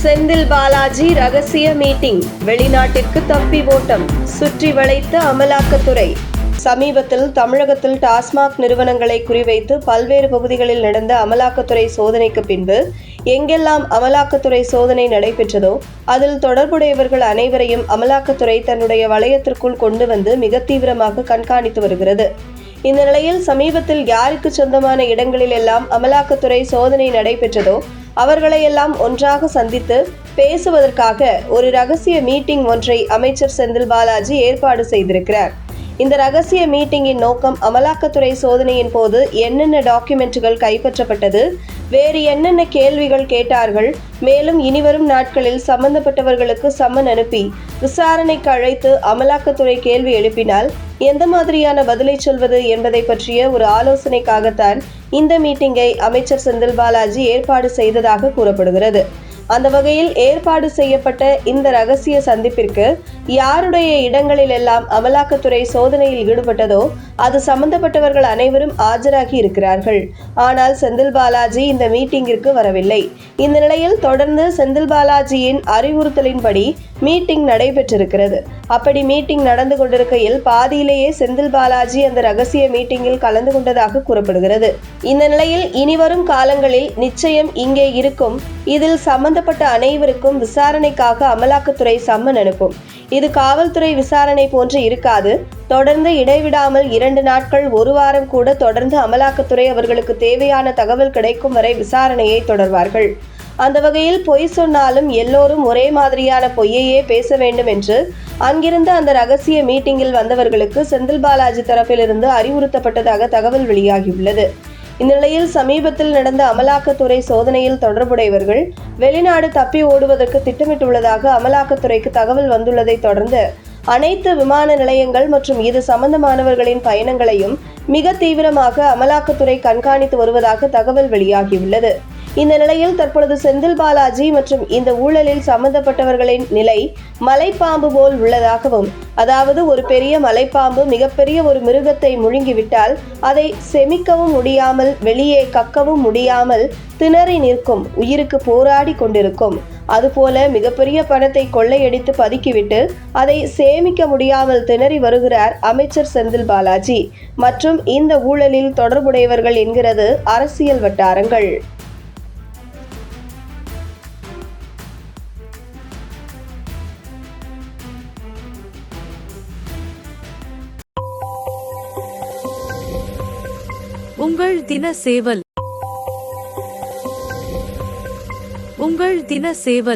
செந்தில் பாலாஜி ரகசிய மீட்டிங், வெளிநாட்டிற்கு தப்பி ஓட்டம், சுற்றி வளைத்த அமலாக்கத்துறை. சமீபத்தில் தமிழகத்தில் டாஸ்மாக் நிறுவனங்களை குறிவைத்து பல்வேறு பகுதிகளில் நடந்த அமலாக்கத்துறை சோதனைக்கு பின்பு எங்கெல்லாம் அமலாக்கத்துறை சோதனை நடைபெற்றதோ அதில் தொடர்புடையவர்கள் அனைவரையும் அமலாக்கத்துறை தன்னுடைய வளையத்திற்குள் கொண்டு வந்து மிக தீவிரமாக கண்காணித்து வருகிறது. இந்த நிலையில் சமீபத்தில் யாருக்கு சொந்தமான இடங்களில் எல்லாம் அமலாக்கத்துறை சோதனை நடைபெற்றதோ அவர்களையெல்லாம் ஒன்றாக சந்தித்து பேசுவதற்காக ஒரு ரகசிய மீட்டிங் ஒன்றை அமைச்சர் செந்தில் பாலாஜி ஏற்பாடு செய்திருக்கிறார். இந்த ரகசிய மீட்டிங்கின் நோக்கம் அமலாக்கத்துறை சோதனையின் போது என்னென்ன டாக்குமெண்ட்டுகள் கைப்பற்றப்பட்டது, வேறு என்னென்ன கேள்விகள் கேட்டார்கள், மேலும் இனிவரும் நாட்களில் சம்பந்தப்பட்டவர்களுக்கு சம்மன் அனுப்பி விசாரணைக்கு அழைத்து அமலாக்கத்துறை கேள்வி எழுப்பினால் எந்த மாதிரியான பதிலை சொல்வது என்பதை பற்றிய ஒரு ஆலோசனைக்காகத்தான் இந்த மீட்டிங்கை அமைச்சர் செந்தில் பாலாஜி ஏற்பாடு செய்ததாக கூறப்படுகிறது. அந்த வகையில் ஏற்பாடு செய்யப்பட்ட இந்த ரகசிய சந்திப்பிற்கு யாருடைய இடங்களில் எல்லாம் அமலாக்கத்துறை சோதனையில் ஈடுபட்டதோ அது சம்பந்தப்பட்டவர்கள் அனைவரும் ஆஜராகி இருக்கிறார்கள். ஆனால் செந்தில் பாலாஜி இந்த மீட்டிங்கிற்கு வரவில்லை. இந்த நிலையில் தொடர்ந்து செந்தில் பாலாஜியின் அறிவுறுத்தலின்படி மீட்டிங் நடைபெற்றிருக்கிறது. அப்படி மீட்டிங் நடந்து கொண்டிருக்கையில் பாதியிலேயே செந்தில் பாலாஜி அந்த ரகசிய மீட்டிங்கில் கலந்து கொண்டதாக கூறப்படுகிறது. இந்த நிலையில் இனிவரும் காலங்களில் நிச்சயம் இங்கே இருக்கும், இதில் சம்பந்தப்பட்ட அனைவருக்கும் விசாரணைக்காக அமலாக்கத்துறை சம்மன் அனுப்பும். இது காவல்துறை விசாரணை போன்று இருக்காது. தொடர்ந்து இடைவிடாமல் 2 நாட்கள், 1 வாரம் கூட தொடர்ந்து அமலாக்கத்துறை அவர்களுக்கு தேவையான தகவல் கிடைக்கும் வரை விசாரணையை தொடர்வார்கள். அந்த வகையில் பொய் சொன்னாலும் எல்லோரும் ஒரே மாதிரியான பொய்யையே பேச வேண்டும் என்று அங்கிருந்த அந்த ரகசிய மீட்டிங்கில் வந்தவர்களுக்கு செந்தில் பாலாஜி தரப்பிலிருந்து அறிவுறுத்தப்பட்டதாக தகவல் வெளியாகியுள்ளது. இந்நிலையில் சமீபத்தில் நடந்த அமலாக்கத்துறை சோதனையில் தொடர்புடையவர்கள் வெளிநாடு தப்பி ஓடுவதற்கு திட்டமிட்டுள்ளதாக அமலாக்கத்துறைக்கு தகவல் வந்துள்ளதை தொடர்ந்து அனைத்து விமான நிலையங்கள் மற்றும் இது சம்பந்தமானவர்களின் பயணங்களையும் மிக தீவிரமாக அமலாக்கத்துறை கண்காணித்து வருவதாக தகவல் வெளியாகியுள்ளது. இந்த நிலையில் தற்பொழுது செந்தில் பாலாஜி மற்றும் இந்த ஊழலில் சம்பந்தப்பட்டவர்களின் நிலை மலைப்பாம்பு போல் உள்ளதாகவும், அதாவது ஒரு பெரிய மலைப்பாம்பு மிகப்பெரிய ஒரு மிருகத்தை முழுங்கிவிட்டால் அதை செமிக்கவும் முடியாமல் வெளியே கக்கவும் முடியாமல் திணறி நிற்கும், உயிருக்கு போராடி கொண்டிருக்கும். அதுபோல மிகப்பெரிய பணத்தை கொள்ளையடித்து பதுக்கிவிட்டு அதை சேமிக்க முடியாமல் திணறி வருகிறார் அமைச்சர் செந்தில் பாலாஜி மற்றும் இந்த ஊழலில் தொடர்புடையவர்கள் என்கிறது அரசியல் வட்டாரங்கள். உங்கள் தின சேவல். உங்கள் தின சேவல்.